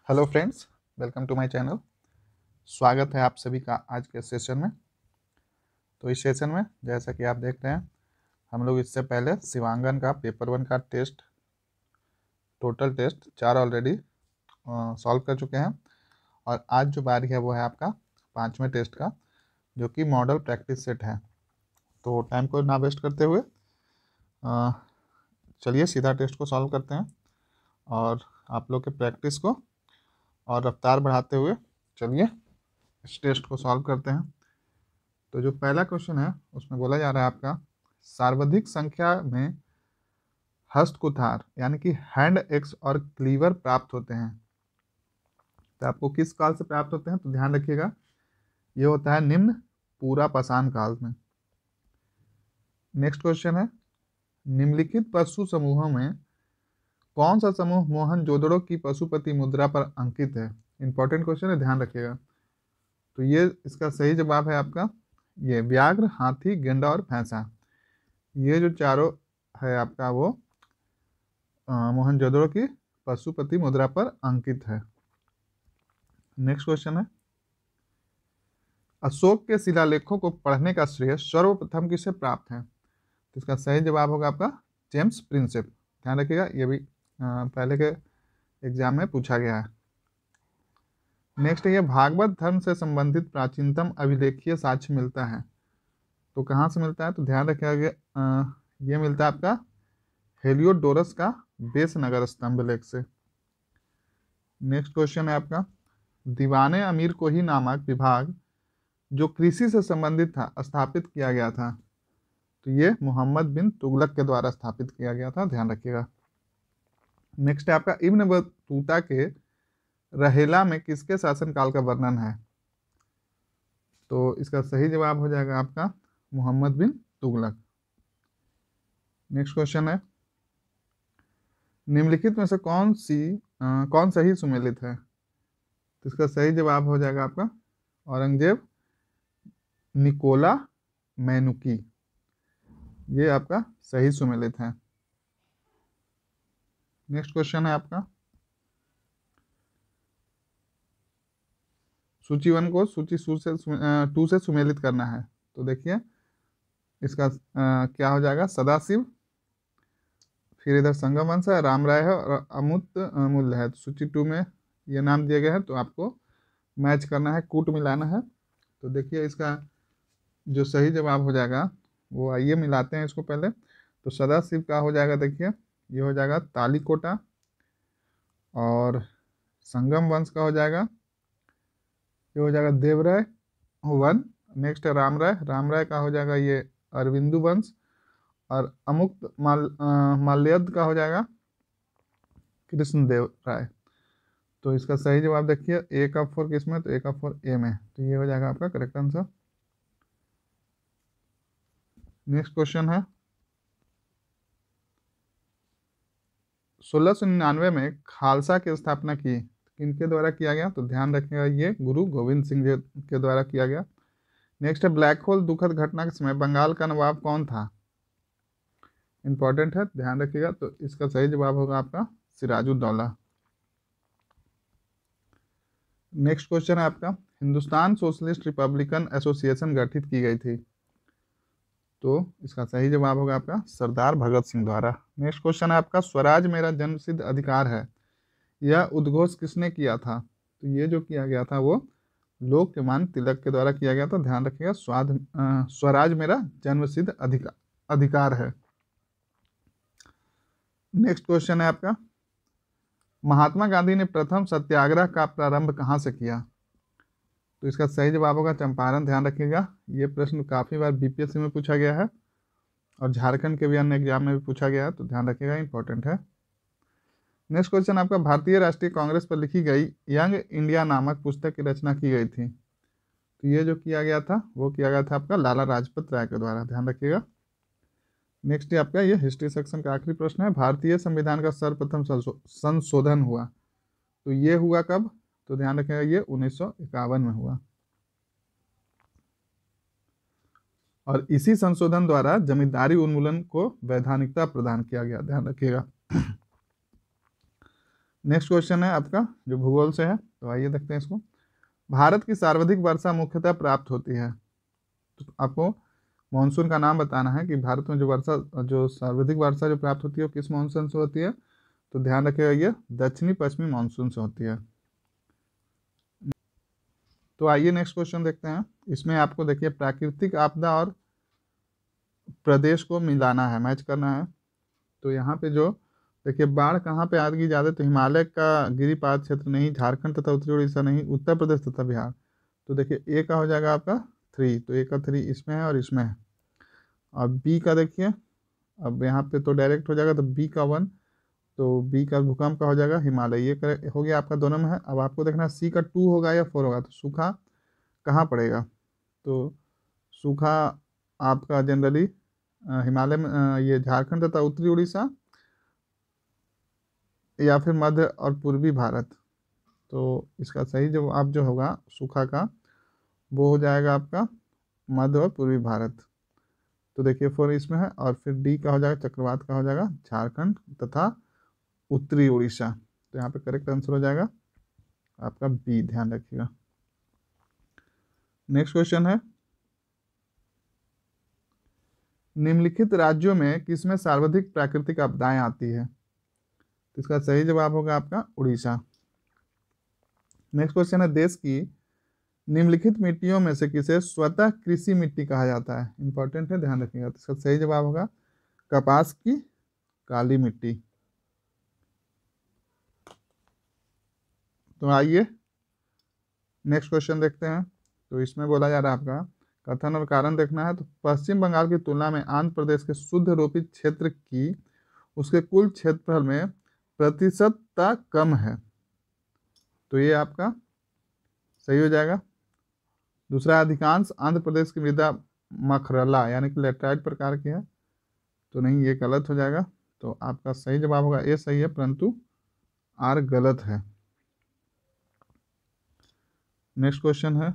Hello friends, welcome to my channel. स्वागत है आप सभी का आज के सेशन में। तो इस सेशन में जैसा कि आप देख रहे हैं, हम लोग इससे पहले शिवांगन का पेपर 1 का test, total test 4 already solve कर चुके हैं। और आज जो बारी है वो है आपका 5वें टेस्ट का, जो कि मॉडल प्रैक्टिस सेट है। तो टाइम को ना वेस्ट करते हुए चलिए सीधा टेस्ट को सॉल्व करते हैं और आप लोग के प्रैक्टिस को और रफ्तार बढ़ाते हुए चलिए इस टेस्ट को सॉल्व करते हैं। तो जो पहला क्वेश्चन है उसमें बोला जा रहा है आपका, सर्वाधिक संख्या में हस्तकुठार यानी कि हैंड एक्स और क्लीवर प्राप्त होते हैं। तो आपको किस काल से प्राप्त होते हैं, तो ध्यान रखिएगा ये होता है निम्न पूरा पाषाण काल में। नेक्स्ट क्वेश्चन है, निम्नलिखित पशु समूहों में कौन सा समूह मोहनजोदड़ो की पशुपति मुद्रा पर अंकित है। इंपॉर्टेंट क्वेश्चन है, ध्यान रखिएगा। तो ये इसका सही जवाब है आपका ये व्याघ्र, हाथी, गेंडा और भैंसा। ये जो चारों है आपका वो मोहनजोदड़ो की पशुपति मुद्रा पर अंकित है। नेक्स्ट क्वेश्चन है, अशोक के शिलालेखों को पढ़ने का श्रेय सर्वप्रथम किसे प्राप्त है। तो इसका सही जवाब होगा आपका जेम्स प्रिंसेप। ध्यान रखिएगा, ये भी पहले के एग्जाम में पूछा गया है। नेक्स्ट है, ये भागवत धर्म से संबंधित प्राचीनतम अभिलेखीय साक्ष्य मिलता है। तो कहाँ से मिलता है, तो ध्यान रखिएगा ये मिलता है आपका हेलियोडोरस का बेसनगर स्तंभ लेख से। नेक्स्ट क्वेश्चन है आपका, दीवाने अमीर को ही नामक विभाग जो कृषि से संबंधित था स्थापित किया गया था। तो ये मोहम्मद बिन तुगलक के द्वारा स्थापित किया गया था, ध्यान रखिएगा। नेक्स्ट है आपका, इब्न बतूता के रहेला में किसके शासनकाल का वर्णन है। तो इसका सही जवाब हो जाएगा आपका मोहम्मद बिन तुगलक। नेक्स्ट क्वेश्चन है, निम्नलिखित में से कौन सही सुमेलित है। तो इसका सही जवाब हो जाएगा आपका औरंगजेब निकोला मैनुकी। ये आपका सही सुमेलित है। नेक्स्ट क्वेश्चन है आपका, सूची 1 को सूची 2 से सुमेलित करना है। तो देखिए इसका क्या हो जाएगा, सदाशिव, फिर इधर संगम वंश है, राम राय है और अमूत मूल्य है। तो सूची 2 में ये नाम दिए गए हैं, तो आपको मैच करना है, कूट मिलाना है। तो देखिए इसका जो सही जवाब हो जाएगा वो आइए मिलाते हैं इसको पहले। तो सदाशिव का हो जाएगा, देखिए ये हो जाएगा तालीकोटा, और संगम वंश का हो जाएगा, ये हो जाएगा देवराय 1। नेक्स्ट है राम राय का हो जाएगा ये अरविंदु वंश, और अमुक्त माल्यद का हो जाएगा कृष्णदेव राय। तो इसका सही जवाब देखिए ए का 4 किस में, तो ए का 4 ए में। तो ये हो जाएगा आपका करेक्ट आंसर। नेक्स्ट क्वेश्चन है, 1699 में खालसा की स्थापना की किनके द्वारा किया गया। तो ध्यान रखिएगा ये गुरु गोविंद सिंह जी के द्वारा किया गया। नेक्स्ट है, ब्लैक होल दुखद घटना के समय बंगाल का नवाब कौन था। इंपॉर्टेंट है, ध्यान रखिएगा। तो इसका सही जवाब होगा आपका सिराजुद्दौला। नेक्स्ट क्वेश्चन है आपका, हिंदुस्तान सोशलिस्ट रिपब्लिकन एसोसिएशन गठित की गई थी। तो इसका सही जवाब होगा आपका सरदार भगत सिंह द्वारा। नेक्स्ट क्वेश्चन है आपका, स्वराज मेरा जन्मसिद्ध अधिकार है, यह उद्घोष किसने किया था। तो ये जो किया गया था वो लोकमान्य तिलक के द्वारा किया गया था। ध्यान रखिएगा स्वराज मेरा जन्मसिद्ध अधिकार है। नेक्स्ट क्वेश्चन है आपका, महात्मा गांधी ने प्रथम सत्याग्रह का प्रारंभ कहाँ से किया। तो इसका सही जवाब होगा चंपारण। ध्यान रखिएगा ये प्रश्न काफ़ी बार बीपीएससी में पूछा गया है और झारखंड के भी अन्य एग्जाम में भी पूछा गया है, तो ध्यान रखिएगा इंपॉर्टेंट है। नेक्स्ट क्वेश्चन आपका, भारतीय राष्ट्रीय कांग्रेस पर लिखी गई यंग इंडिया नामक पुस्तक की रचना की गई थी। तो ये जो किया गया था वो किया गया था आपका लाला लाजपत राय के द्वारा, ध्यान रखिएगा। नेक्स्ट आपका ये हिस्ट्री सेक्शन का आखिरी प्रश्न है, भारतीय संविधान का सर्वप्रथम संशोधन हुआ। तो ये हुआ कब, तो ध्यान रखिएगा ये 1951 में हुआ, और इसी संशोधन द्वारा जमींदारी उन्मूलन को वैधानिकता प्रदान किया गया, ध्यान रखिएगा। नेक्स्ट क्वेश्चन है आपका जो भूगोल से है, तो आइए देखते हैं इसको। भारत की सर्वाधिक वर्षा मुख्यतः प्राप्त होती है, तो आपको मानसून का नाम बताना है कि भारत में जो सर्वाधिक वर्षा जो प्राप्त होती है वो किस मानसून से होती है। तो ध्यान रखिएगा ये दक्षिणी पश्चिमी मानसून से होती है। तो आइए नेक्स्ट क्वेश्चन देखते हैं। इसमें आपको देखिए प्राकृतिक आपदा और प्रदेश को मिलाना है, मैच करना है। तो यहाँ पे जो देखिए बाढ़ कहाँ पे आएगी ज़्यादा, तो हिमालय का गिरिपात क्षेत्र नहीं, झारखंड तथा उत्तरी उड़ीसा नहीं, उत्तर प्रदेश तथा बिहार। तो देखिए ए का हो जाएगा आपका 3, तो ए का 3 इसमें है और इसमें है। और बी का देखिए, अब यहाँ पे तो डायरेक्ट हो जाएगा, तो बी का 1, तो बी का भूकंप का हो जाएगा हिमालय, ये हो गया आपका दोनों में है। अब आपको देखना सी का 2 होगा या 4 होगा, तो सूखा कहाँ पड़ेगा। तो सूखा आपका जनरली हिमालय में ये झारखंड तथा उत्तरी उड़ीसा या फिर मध्य और पूर्वी भारत। तो इसका सही जवाब जो होगा सूखा का वो हो जाएगा आपका मध्य और पूर्वी भारत। तो देखिए 4 इसमें है, और फिर डी का हो जाएगा चक्रवात का हो जाएगा झारखंड तथा उत्तरी उड़ीसा। तो यहाँ पे करेक्ट आंसर हो जाएगा आपका बी, ध्यान रखिएगा। नेक्स्ट क्वेश्चन है निम्नलिखित राज्यों में किसमें सर्वाधिक प्राकृतिक आपदाएं आती है। तो इसका सही जवाब होगा आपका उड़ीसा। नेक्स्ट क्वेश्चन है देश की निम्नलिखित मिट्टियों में से किसे स्वतः कृषि मिट्टी कहा जाता है। इंपॉर्टेंट है, ध्यान रखिएगा। तो इसका सही जवाब होगा कपास की काली मिट्टी। तो आइए नेक्स्ट क्वेश्चन देखते हैं। तो इसमें बोला जा रहा है आपका कथन और कारण देखना है। तो पश्चिम बंगाल की तुलना में आंध्र प्रदेश के शुद्ध रोपित क्षेत्र की उसके कुल क्षेत्रफल में प्रतिशतता कम है, तो ये आपका सही हो जाएगा। दूसरा, अधिकांश आंध्र प्रदेश की मृदा मखरला यानी कि लेटराइट प्रकार की है, तो नहीं, ये गलत हो जाएगा। तो आपका सही जवाब होगा ए सही है, परंतु आर गलत है। नेक्स्ट क्वेश्चन है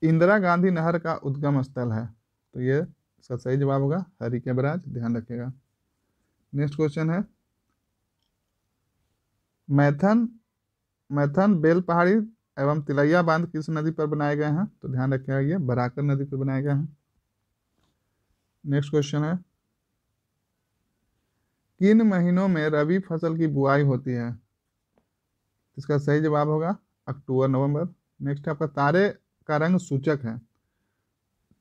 इंदिरा गांधी नहर का उद्गम स्थल है, तो ये इसका सही जवाब होगा हरिके बराज, ध्यान रखिएगा। नेक्स्ट क्वेश्चन है मैथन बेल पहाड़ी एवं तिलैया बांध किस नदी पर बनाए गए हैं। तो ध्यान रखिएगा ये बराकर नदी पर बनाए गए हैं। नेक्स्ट क्वेश्चन है किन महीनों में रबी फसल की बुआई होती है। इसका सही जवाब होगा अक्टूबर नवंबर। नेक्स्ट है आपका तारे का रंग सूचक है,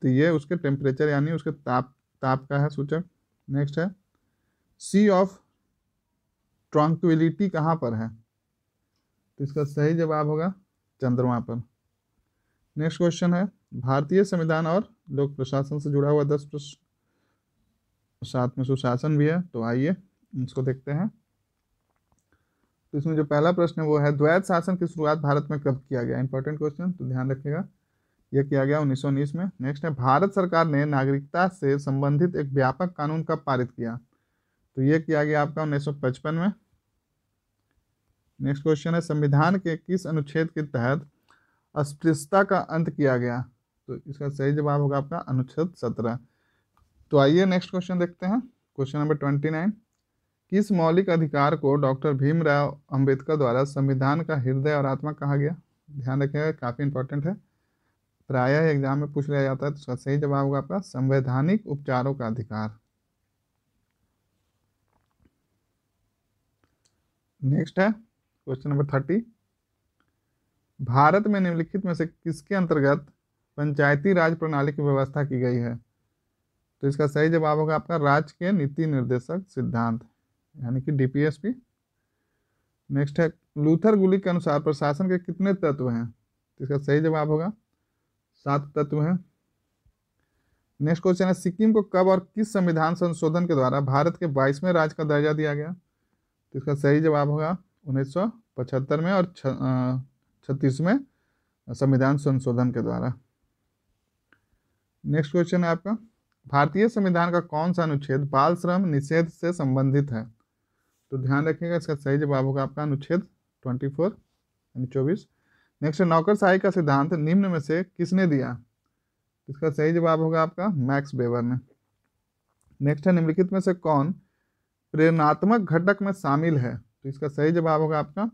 तो ये उसके टेम्परेचर यानी उसके ताप का है सूचक। नेक्स्ट है सी ऑफ ट्रंक्विलिटी कहाँ पर है। तो इसका सही जवाब होगा चंद्रमा पर। नेक्स्ट क्वेश्चन है भारतीय संविधान और लोक प्रशासन से जुड़ा हुआ 10 प्रश्न, साथ में सुशासन भी है। तो आइए इसको देखते हैं। तो इसमें जो पहला प्रश्न है वो है द्वैत शासन की शुरुआत भारत में कब किया गया। इंपॉर्टेंट क्वेश्चन, तो ध्यान रखिएगा यह किया गया 1919 में। नेक्स्ट है भारत सरकार ने नागरिकता से संबंधित एक व्यापक कानून कब पारित किया। तो ये किया गया आपका 1955 में। नेक्स्ट क्वेश्चन है संविधान के किस अनुच्छेद के तहत अस्पृश्यता का अंत किया गया। तो इसका सही जवाब होगा आपका अनुच्छेद 17। तो आइए नेक्स्ट क्वेश्चन देखते हैं। क्वेश्चन नंबर 29 किस मौलिक अधिकार को डॉक्टर भीमराव अंबेडकर द्वारा संविधान का हृदय और आत्मा कहा गया। ध्यान रखिएगा काफी इंपॉर्टेंट है, प्रायः एग्जाम में पूछ लिया जाता है। तो इसका सही जवाब होगा आपका संवैधानिक उपचारों का अधिकार। नेक्स्ट है क्वेश्चन नंबर 30 भारत में निम्नलिखित में से किसके अंतर्गत पंचायती राज प्रणाली की व्यवस्था की गई है। तो इसका सही जवाब होगा आपका राज्य के नीति निर्देशक सिद्धांत यानी कि डीपीएसपी। नेक्स्ट है लूथर गुली के अनुसार प्रशासन के कितने तत्व हैं। तो इसका सही जवाब होगा 7 तत्व हैं। नेक्स्ट क्वेश्चन है सिक्किम को कब और किस संविधान संशोधन के द्वारा भारत के 22वें राज्य का दर्जा दिया गया। तो इसका सही जवाब होगा 1975 में और 36वें संविधान संशोधन के द्वारा। नेक्स्ट क्वेश्चन है आपका भारतीय संविधान का कौन सा अनुच्छेद बाल श्रम निषेध से संबंधित है। तो ध्यान रखिएगा इसका सही जवाब होगा आपका अनुच्छेद 24 यानी 24। नेक्स्ट है नौकरशाही का सिद्धांत निम्न में से किसने दिया। इसका सही जवाब होगा आपका मैक्स वेबर ने। नेक्स्ट है निम्नलिखित में से कौन प्रेरणात्मक घटक में शामिल है? तो इसका सही जवाब होगा आपका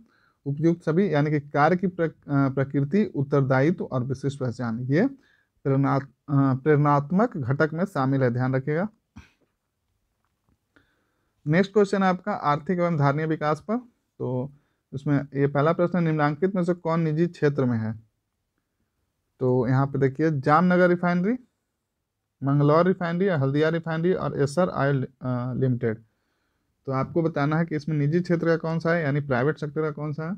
उपयुक्त सभी, यानी कि कार्य की प्रकृति, उत्तरदायित्व और विशिष्ट पहचान, ये प्रेरणात्मक घटक में शामिल है, ध्यान रखिएगा। नेक्स्ट क्वेश्चन है आपका आर्थिक एवं धारणीय विकास पर। तो उसमें ये पहला प्रश्न, निम्नलिखित में से कौन निजी क्षेत्र में है? तो यहाँ पे देखिए, Jamnagar refinery, Mangalore refinery, Haldia refinery और एसर ऑयल लिमिटेड। तो आपको बताना है कि इसमें निजी क्षेत्र का कौन सा है, यानी प्राइवेट सेक्टर का कौन सा है।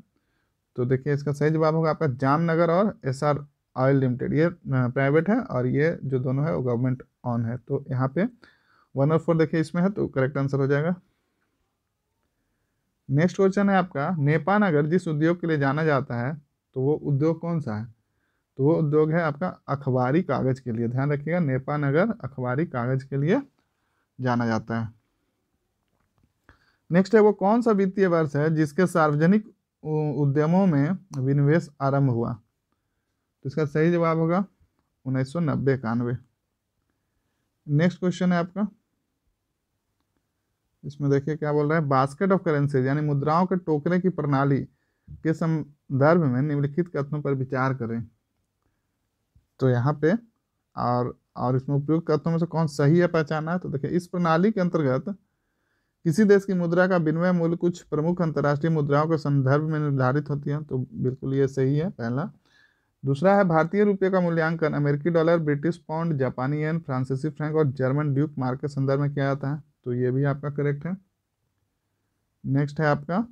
तो देखिए इसका सही जवाब होगा आपका जामनगर और एसआर ऑयल लिमिटेड, ये प्राइवेट है और ये जो दोनों है वो गवर्नमेंट ऑन है। तो यहाँ पे 1 और 4 देखिए इसमें है, तो करेक्ट आंसर हो जाएगा। नेक्स्ट क्वेश्चन है आपका, नेपानगर जिस उद्योग के लिए जाना जाता है तो वो उद्योग कौन सा है? तो वो उद्योग है आपका अखबारी कागज के लिए, ध्यान रखिएगा, नेपानगर अखबारी कागज के लिए जाना जाता है। नेक्स्ट है, वो कौन सा वित्तीय वर्ष है जिसके सार्वजनिक उद्यमों में विनिवेश आरंभ हुआ? तो इसका सही जवाब होगा 1990-91। नेक्स्ट क्वेश्चन है आपका, इसमें देखिए क्या बोल रहा है, बास्केट ऑफ करेंसीज यानी मुद्राओं के टोकरे की प्रणाली के संदर्भ में निम्नलिखित कथनों पर विचार करें। तो यहाँ पे और इसमें उपयुक्त कथनों में से कौन सही है पहचाना है। तो देखिए इस प्रणाली के अंतर्गत किसी देश की मुद्रा का विनिमय मूल्य कुछ प्रमुख अंतर्राष्ट्रीय मुद्राओं के संदर्भ में निर्धारित होती है, तो बिल्कुल ये सही है पहला। दूसरा है, भारतीय रुपये का मूल्यांकन अमेरिकी डॉलर, ब्रिटिश पाउंड, जापानी येन, फ्रांसीसी फ्रैंक और जर्मन ड्यूक मार्क के संदर्भ में किया जाता है, तो ये भी आपका करेक्ट है। नेक्स्ट है आपका,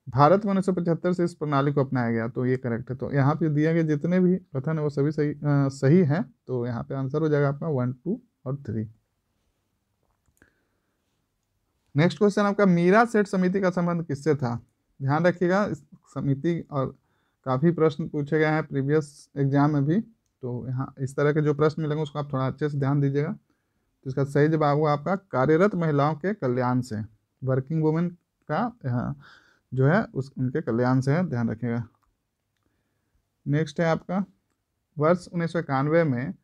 भारत में 1975 से इस प्रणाली को अपनाया गया, तो ये करेक्ट है। तो यहाँ पे दिए गए जितने भी कथन है वो सभी सही हैं, तो यहाँ पे आंसर हो जाएगा आपका 1, 2 और 3। नेक्स्ट क्वेश्चन आपका, मीरा सेठ समिति का संबंध किससे था? ध्यान रखिएगा, इस समिति और काफ़ी प्रश्न पूछे गए हैं प्रीवियस एग्जाम में भी, तो यहाँ इस तरह के जो प्रश्न मिलेंगे उसको आप थोड़ा अच्छे से ध्यान दीजिएगा। तो इसका सही जवाब होगा आपका कार्यरत महिलाओं के कल्याण से, वर्किंग वुमेन का यहाँ जो है उनके कल्याण से है, ध्यान रखिएगा। नेक्स्ट है आपका, वर्ष 1991 में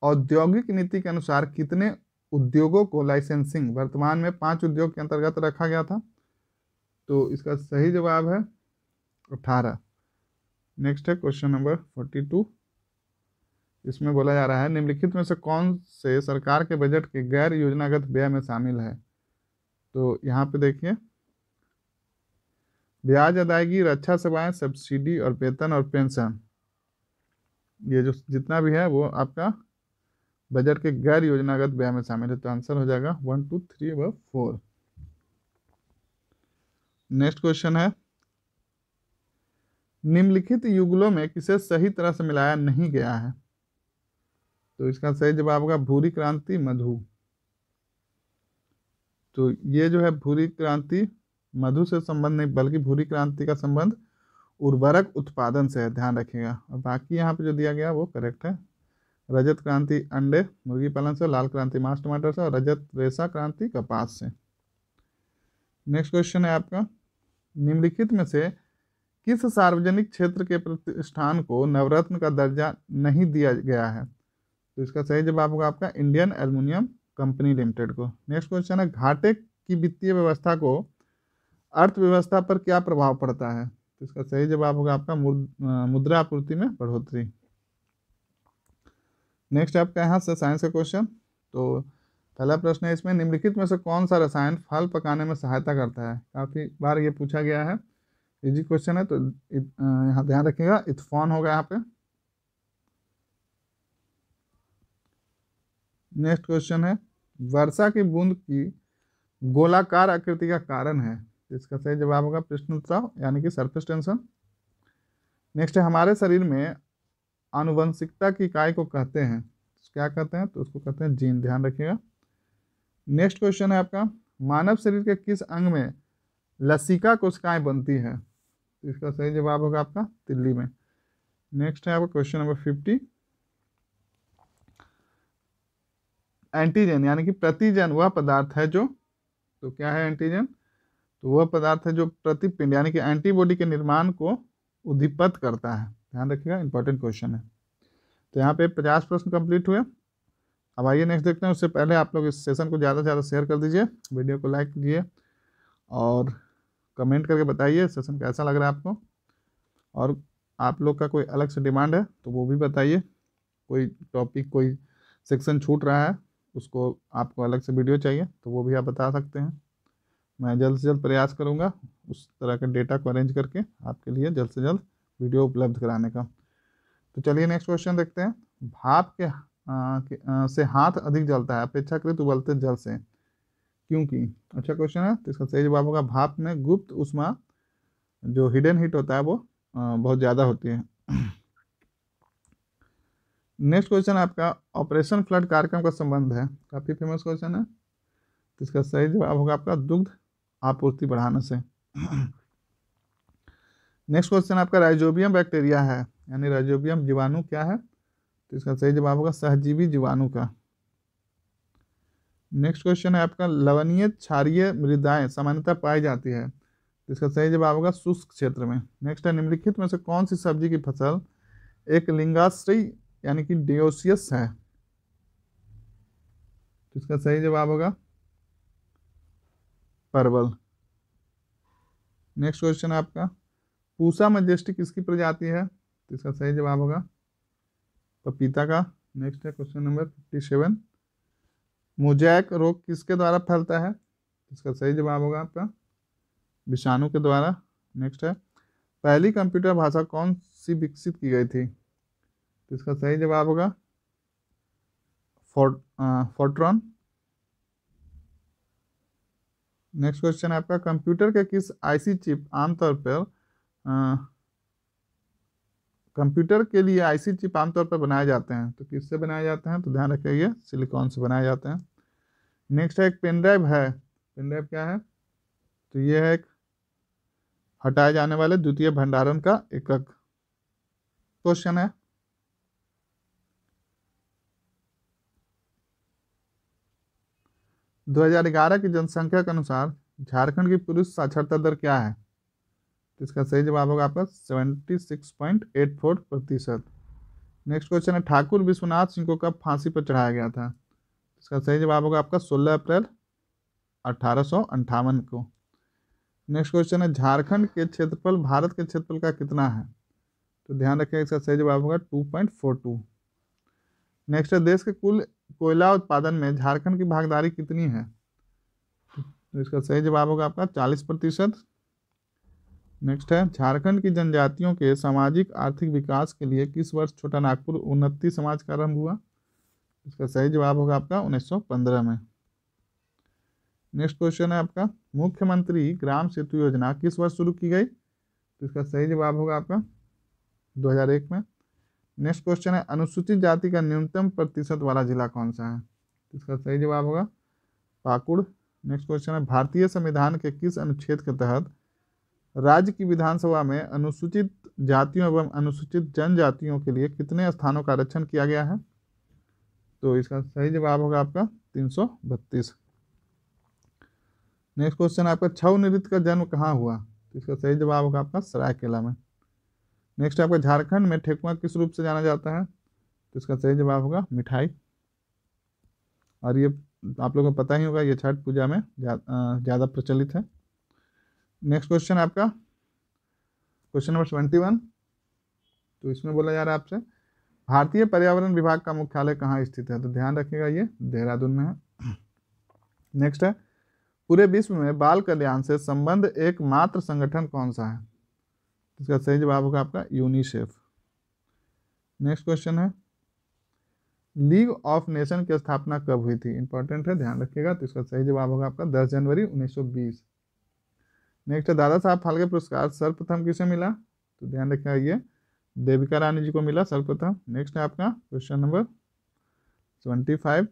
औद्योगिक नीति के अनुसार कितने उद्योगों को लाइसेंसिंग वर्तमान में 5 उद्योग के अंतर्गत रखा गया था? तो इसका सही जवाब है 18। नेक्स्ट है क्वेश्चन नंबर 42, इसमें बोला जा रहा है निम्नलिखित में से कौन से सरकार के बजट के गैर योजनागत व्यय में शामिल है? तो यहाँ पे देखिए, ब्याज अदायगी, रक्षा सेवाएं, सब्सिडी और वेतन और पेंशन, ये जो जितना भी है वो आपका बजट के गैर योजनागत व्यय में शामिल है, तो आंसर हो जाएगा 1, 2, 3 व 4। नेक्स्ट क्वेश्चन है, निम्नलिखित युगलों में किसे सही तरह से मिलाया नहीं गया है? तो इसका सही जवाब होगा भूरी क्रांति, मधु। तो ये जो है भूरी क्रांति मधु से संबंध नहीं, बल्कि भूरी क्रांति का संबंध उर्वरक उत्पादन से है, ध्यान रखिएगा। और बाकी यहाँ पे जो दिया गया वो करेक्ट है। रजत क्रांति अंडे मुर्गी पालन से, लाल क्रांति मांस टमाटर से और रजत रेशा क्रांति कपास से। नेक्स्ट क्वेश्चन है आपका, निम्नलिखित में से किस सार्वजनिक क्षेत्र के प्रतिष्ठान को नवरत्न का दर्जा नहीं दिया गया है? तो इसका सही जवाब होगा आपका इंडियन एल्युमिनियम कंपनी लिमिटेड को। नेक्स्ट क्वेश्चन है, घाटे की वित्तीय व्यवस्था को अर्थव्यवस्था पर क्या प्रभाव पड़ता है? तो इसका सही जवाब होगा आपका मुद्रा आपूर्ति में बढ़ोतरी। नेक्स्ट आपका यहाँ से साइंस का क्वेश्चन। तो पहला प्रश्न है इसमें, निम्नलिखित में से कौन सा रसायन फल पकाने में सहायता करता है? काफ़ी बार ये पूछा गया है, इजी क्वेश्चन है, तो यहाँ ध्यान रखिएगा, इथफॉन होगा यहाँ पे। नेक्स्ट क्वेश्चन है, वर्षा की बूंद की गोलाकार आकृति का कारण है? इसका सही जवाब होगा पृष्ठस्त्राव यानी कि सरफेस टेंशन। नेक्स्ट है, हमारे शरीर में आनुवंशिकता की इकाई को कहते हैं, क्या कहते हैं? तो उसको कहते हैं जीन, ध्यान रखिएगा। नेक्स्ट क्वेश्चन है आपका, मानव शरीर के किस अंग में लसिका कोशिकाएं बनती है? तो इसका सही जवाब होगा आपका तिल्ली में। नेक्स्ट है आपका क्वेश्चन नंबर 50, एंटीजन यानी कि प्रतिजन वह पदार्थ है जो, तो क्या है एंटीजन? तो वह पदार्थ है जो प्रतिपिंड यानी कि एंटीबॉडी के निर्माण को उद्दीपित करता है, ध्यान रखिएगा, इंपॉर्टेंट क्वेश्चन है। तो यहाँ पे 50 प्रश्न कंप्लीट हुए। अब आइए नेक्स्ट देखते हैं, उससे पहले आप लोग इस सेशन को ज़्यादा से ज़्यादा शेयर कर दीजिए, वीडियो को लाइक कीजिए, और कमेंट करके बताइए सेशन कैसा लग रहा है आपको, और आप लोग का कोई अलग से डिमांड है तो वो भी बताइए। कोई टॉपिक कोई सेक्शन छूट रहा है उसको आपको अलग से वीडियो चाहिए तो वो भी आप बता सकते हैं। मैं जल्द से जल्द प्रयास करूंगा उस तरह के डेटा को अरेंज करके आपके लिए जल्द से जल्द वीडियो उपलब्ध कराने का। तो चलिए नेक्स्ट क्वेश्चन देखते हैं। भाप से हाथ अधिक जलता है अपेक्षाकृत उबलते जल से, क्योंकि? अच्छा क्वेश्चन है, तो इसका सही जवाब होगा भाप में गुप्त ऊष्मा जो हिडन हीट होता है वो बहुत ज़्यादा होती है। नेक्स्ट क्वेश्चन आपका ऑपरेशन फ्लड कार्यक्रम का संबंध है, काफ़ी फेमस क्वेश्चन है, तो इसका सही जवाब होगा आपका दुग्ध आपूर्ति बढ़ाने से। नेक्स्ट क्वेश्चन आपका राइजोबियम बैक्टीरिया है, यानी राइजोबियम जीवाणु क्या है, तो इसका सही जवाब होगा सहजीवी जीवाणु का। नेक्स्ट क्वेश्चन है आपका लवणीय क्षारीय मृदाएं सामान्यतः पाई जाती है, तो इसका सही जवाब होगा शुष्क क्षेत्र में। नेक्स्ट है निम्नलिखित में से कौन सी सब्जी की फसल एक लिंगाश्रयी यानी कि डियोसियस है, तो इसका सही जवाब होगा परवल। नेक्स्ट क्वेश्चन है आपका पूसा मैजेस्टिक किसकी प्रजाति है, तो इसका सही जवाब होगा पपीता का। नेक्स्ट है क्वेश्चन नंबर 57 मोजैक रोग किसके द्वारा फैलता है, तो इसका सही जवाब होगा आपका विषाणु के द्वारा। नेक्स्ट है पहली कंप्यूटर भाषा कौन सी विकसित की गई थी, तो इसका सही जवाब होगा फोर्ट्रॉन। नेक्स्ट क्वेश्चन है आपका कंप्यूटर के किस आईसी चिप आमतौर पर कंप्यूटर के लिए आईसी चिप आमतौर पर बनाए जाते हैं, तो किससे बनाए जाते हैं, तो ध्यान रखिए सिलिकॉन से बनाए जाते हैं। नेक्स्ट है एक पेन ड्राइव है, पेन ड्राइव क्या है, तो ये है एक हटाए जाने वाले द्वितीय भंडारण का एकक। क्वेश्चन है 2011 की जनसंख्या के अनुसार झारखंड की पुरुष साक्षरता दर क्या है, तो इसका सही जवाब होगा आपका 76.84%। नेक्स्ट क्वेश्चन है ठाकुर विश्वनाथ सिंह को कब फांसी पर चढ़ाया गया था, इसका सही जवाब होगा आपका 16 अप्रैल 1858 को। नेक्स्ट क्वेश्चन है झारखंड के क्षेत्रफल भारत के क्षेत्रफल का कितना है, तो ध्यान रखिए इसका सही जवाब होगा 2.42। नेक्स्ट है देश के कुल कोयला उत्पादन में झारखंड की भागीदारी कितनी है, तो इसका सही जवाब होगा आपका 40%। नेक्स्ट है झारखंड की जनजातियों के सामाजिक आर्थिक विकास के लिए किस वर्ष छोटा नागपुर उन्नति समाज का आरंभ हुआ, इसका सही जवाब होगा आपका 1915 में। नेक्स्ट क्वेश्चन है आपका मुख्यमंत्री ग्राम सेतु योजना किस वर्ष शुरू की गई, तो इसका सही जवाब होगा आपका 2001 में। नेक्स्ट क्वेश्चन है अनुसूचित जाति का न्यूनतम प्रतिशत वाला जिला कौन सा है, तो इसका सही जवाब होगा पाकुड़। नेक्स्ट क्वेश्चन है भारतीय संविधान के किस अनुच्छेद के तहत राज्य की विधानसभा में अनुसूचित जातियों एवं अनुसूचित जनजातियों के लिए कितने स्थानों का आरक्षण किया गया है, तो इसका सही जवाब होगा आपका 332। नेक्स्ट क्वेश्चन आपका छऊ नृत्य का जन्म कहाँ हुआ, तो इसका सही जवाब होगा आपका सरायकेला में। नेक्स्ट आपका झारखंड में ठेकुआ किस रूप से जाना जाता है, तो इसका सही जवाब होगा मिठाई, और ये आप लोगों को पता ही होगा ये छठ पूजा में ज़्यादा प्रचलित है। नेक्स्ट क्वेश्चन आपका क्वेश्चन नंबर 21, तो इसमें बोला जा रहा है आपसे भारतीय पर्यावरण विभाग का मुख्यालय कहाँ स्थित है, तो ध्यान रखिएगा ये देहरादून में है। नेक्स्ट है पूरे विश्व में बाल कल्याण से संबंध एकमात्र संगठन कौन सा है, इसका सही जवाब होगा आपका यूनिसेफ। नेक्स्ट क्वेश्चन है लीग ऑफ नेशन की स्थापना कब हुई थी, इंपॉर्टेंट है ध्यान रखिएगा, तो इसका सही जवाब होगा आपका 10 जनवरी 1920। नेक्स्ट है दादा साहब फाल्के पुरस्कार सर्वप्रथम किसे मिला, तो ध्यान रखिएगा ये देविका रानी जी को मिला सर्वप्रथम। नेक्स्ट है आपका क्वेश्चन नंबर 25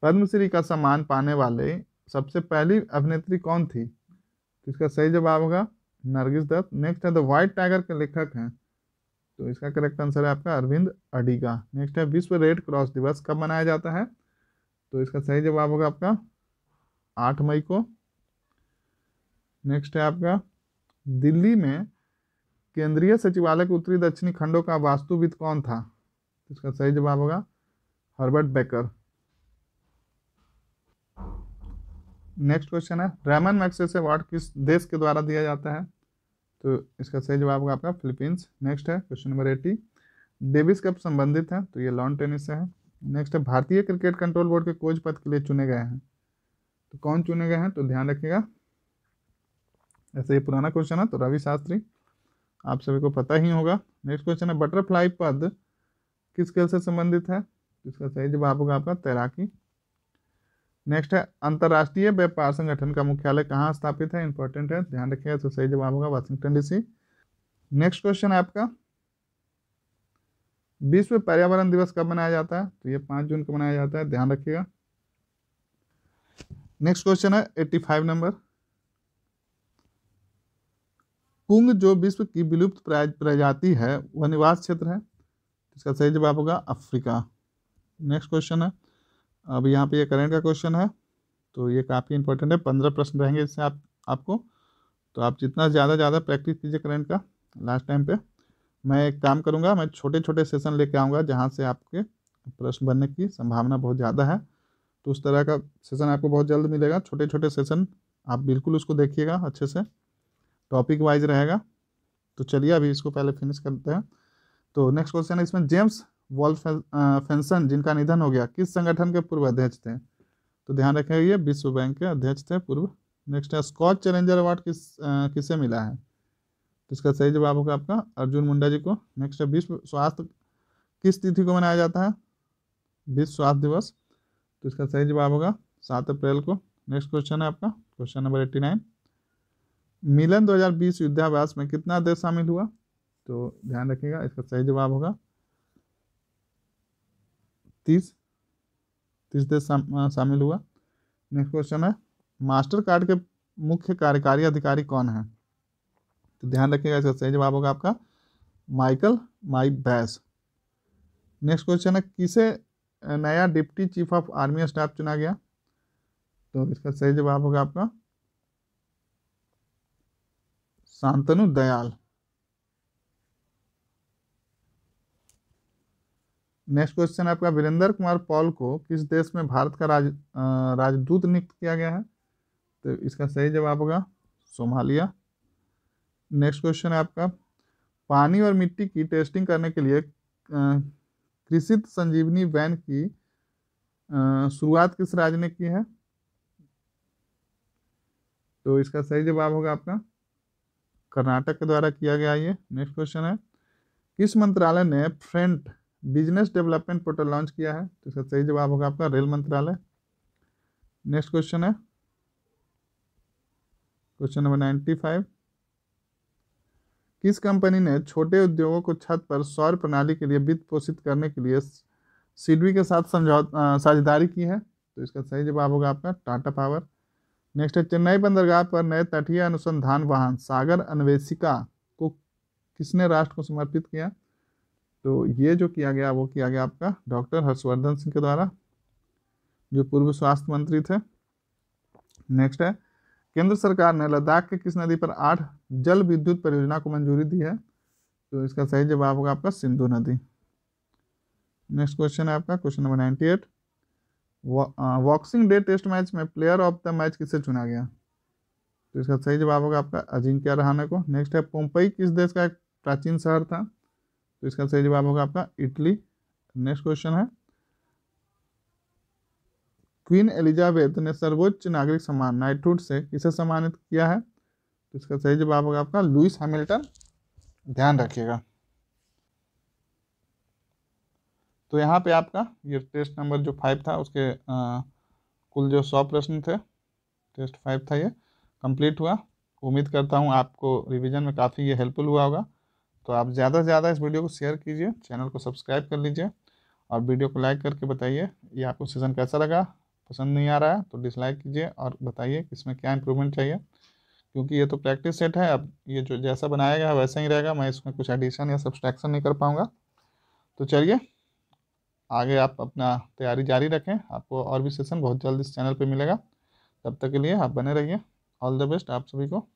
पद्मश्री का सम्मान पाने वाले सबसे पहली अभिनेत्री कौन थी, तो इसका सही जवाब होगा नरगिस दत्त। नेक्स्ट है द व्हाइट टाइगर के लेखक हैं, तो इसका करेक्ट आंसर है आपका अरविंद अडिगा। नेक्स्ट है विश्व रेड क्रॉस दिवस कब मनाया जाता है, तो इसका सही जवाब होगा आपका 8 मई को। नेक्स्ट है आपका दिल्ली में केंद्रीय सचिवालय के उत्तरी दक्षिणी खंडों का वास्तुविद कौन था, तो इसका सही जवाब होगा हर्बर्ट बेकर। नेक्स्ट क्वेश्चन है रैमन मैग्सेसे अवार्ड किस देश के द्वारा दिया जाता है? तो इसका सही जवाब होगा आपका फिलीपींस। नेक्स्ट है क्वेश्चन नंबर 80, डेविस कप संबंधित है, तो ये लॉन टेनिस से है। नेक्स्ट है भारतीय क्रिकेट कंट्रोल बोर्ड के कोच पद के लिए चुने गए हैं, तो कौन चुने गए हैं? तो ध्यान रखिएगा, ऐसे ये पुराना क्वेश्चन है, तो रवि शास्त्री, आप सभी को पता ही होगा। नेक्स्ट क्वेश्चन है बटरफ्लाई पद किस खेल से संबंधित है? इसका सही जवाब होगा आपका तैराकी। नेक्स्ट है अंतर्राष्ट्रीय व्यापार संगठन का मुख्यालय कहाँ स्थापित है? इंपॉर्टेंट है, ध्यान रखिएगा, तो सही जवाब होगा वाशिंगटन डीसी। नेक्स्ट क्वेश्चन है आपका विश्व पर्यावरण दिवस कब मनाया जाता है? तो ये 5 जून को मनाया जाता है, ध्यान रखिएगा। नेक्स्ट क्वेश्चन है 85 नंबर, पुंग जो विश्व की विलुप्त प्रजाति है वह निवास क्षेत्र है, इसका सही जवाब होगा अफ्रीका। नेक्स्ट क्वेश्चन है, अब यहाँ पे ये करंट का क्वेश्चन है, तो ये काफ़ी इंपॉर्टेंट है, 15 प्रश्न रहेंगे इससे आपको, तो आप जितना ज़्यादा प्रैक्टिस कीजिए करंट का। लास्ट टाइम पे मैं एक काम करूँगा, मैं छोटे छोटे सेशन लेके आऊँगा जहाँ से आपके प्रश्न बनने की संभावना बहुत ज़्यादा है, तो उस तरह का सेशन आपको बहुत जल्द मिलेगा। छोटे छोटे सेशन आप बिल्कुल उसको देखिएगा अच्छे से, टॉपिक वाइज रहेगा। तो चलिए अभी इसको पहले फिनिश करते हैं। तो नेक्स्ट क्वेश्चन है इसमें जेम्स वॉल्फेंसन जिनका निधन हो गया किस संगठन के पूर्व अध्यक्ष थे? तो ध्यान रखेंगे ये विश्व बैंक के अध्यक्ष थे पूर्व। नेक्स्ट है स्कॉच चैलेंजर अवार्ड किसे मिला है? तो इसका सही जवाब होगा आपका अर्जुन मुंडा जी को। नेक्स्ट है विश्व स्वास्थ्य किस तिथि को मनाया जाता है? विश्व स्वास्थ्य दिवस, तो इसका सही जवाब होगा 7 अप्रैल को। नेक्स्ट क्वेश्चन है आपका क्वेश्चन नंबर 89, मिलन 2020 युद्धाभ्यास में कितना देश शामिल हुआ? तो ध्यान रखिएगा, इसका सही जवाब होगा 30 देश शामिल हुआ। नेक्स्ट क्वेश्चन है मास्टर कार्ड के मुख्य कार्यकारी अधिकारी कौन है? तो ध्यान रखिएगा, इसका सही जवाब होगा आपका माइकल बैस। नेक्स्ट क्वेश्चन है किसे नया deputy chief of army staff चुना गया? तो इसका सही जवाब होगा आपका शांतनु दयाल। नेक्स्ट क्वेश्चन आपका वीरेंद्र कुमार पॉल को किस देश में भारत का राजदूत नियुक्त किया गया है? तो इसका सही जवाब होगा सोमालिया। नेक्स्ट क्वेश्चन है आपका पानी और मिट्टी की टेस्टिंग करने के लिए कृषि संजीवनी वैन की शुरुआत किस राज्य ने की है? तो इसका सही जवाब होगा आपका कर्नाटक के द्वारा किया गया ये। नेक्स्ट क्वेश्चन है किस मंत्रालय ने front business development portal launch किया है? तो इसका सही जवाब होगा आपका रेल मंत्रालय। नेक्स्ट क्वेश्चन है क्वेश्चन नंबर 95, किस कंपनी ने छोटे उद्योगों को छत पर सौर प्रणाली के लिए वित्त पोषित करने के लिए सिडबी के साथ साझेदारी की है? तो इसका सही जवाब होगा आपका टाटा पावर। नेक्स्ट है चेन्नई बंदरगाह पर नए तटीय अनुसंधान वाहन सागर अन्वेषिका को किसने राष्ट्र को समर्पित किया? तो ये जो किया गया वो किया गया आपका डॉक्टर हर्षवर्धन सिंह के द्वारा, जो पूर्व स्वास्थ्य मंत्री थे। नेक्स्ट है केंद्र सरकार ने लद्दाख के किस नदी पर 8 जल विद्युत परियोजना को मंजूरी दी है? तो इसका सही जवाब होगा आपका सिंधु नदी। नेक्स्ट क्वेश्चन है आपका question number 98, boxing day test match में प्लेयर ऑफ द मैच किसे चुना गया? तो इसका सही जवाब होगा आपका अजिंक्य रहाणे को। नेक्स्ट है पोम्पई किस देश का एक प्राचीन शहर था? तो इसका सही जवाब होगा आपका इटली। नेक्स्ट क्वेश्चन है क्वीन एलिजाबेथ ने सर्वोच्च नागरिक सम्मान नाइटहुड से किसे सम्मानित किया है? तो इसका सही जवाब होगा आपका लुइस हैमिल्टन, ध्यान रखिएगा। तो यहाँ पे आपका ये टेस्ट नंबर जो 5 था उसके कुल जो 100 प्रश्न थे, टेस्ट 5 था, ये कंप्लीट हुआ। उम्मीद करता हूँ आपको रिवीजन में काफ़ी ये हेल्पफुल हुआ होगा। तो आप ज़्यादा से ज़्यादा इस वीडियो को शेयर कीजिए, चैनल को सब्सक्राइब कर लीजिए और वीडियो को लाइक करके बताइए ये आपको सेशन कैसा लगा। पसंद नहीं आ रहा है तो डिसलाइक कीजिए और बताइए कि इसमें क्या इंप्रूवमेंट चाहिए, क्योंकि ये तो प्रैक्टिस सेट है। अब ये जो जैसा बनाया गया है वैसा ही रहेगा, मैं इसमें कुछ एडिशन या सब्सट्रैक्शन नहीं कर पाऊँगा। तो चलिए आगे आप अपना तैयारी जारी रखें, आपको और भी सेशन बहुत जल्द इस चैनल पे मिलेगा। तब तक के लिए आप बने रहिए। ऑल द बेस्ट आप सभी को।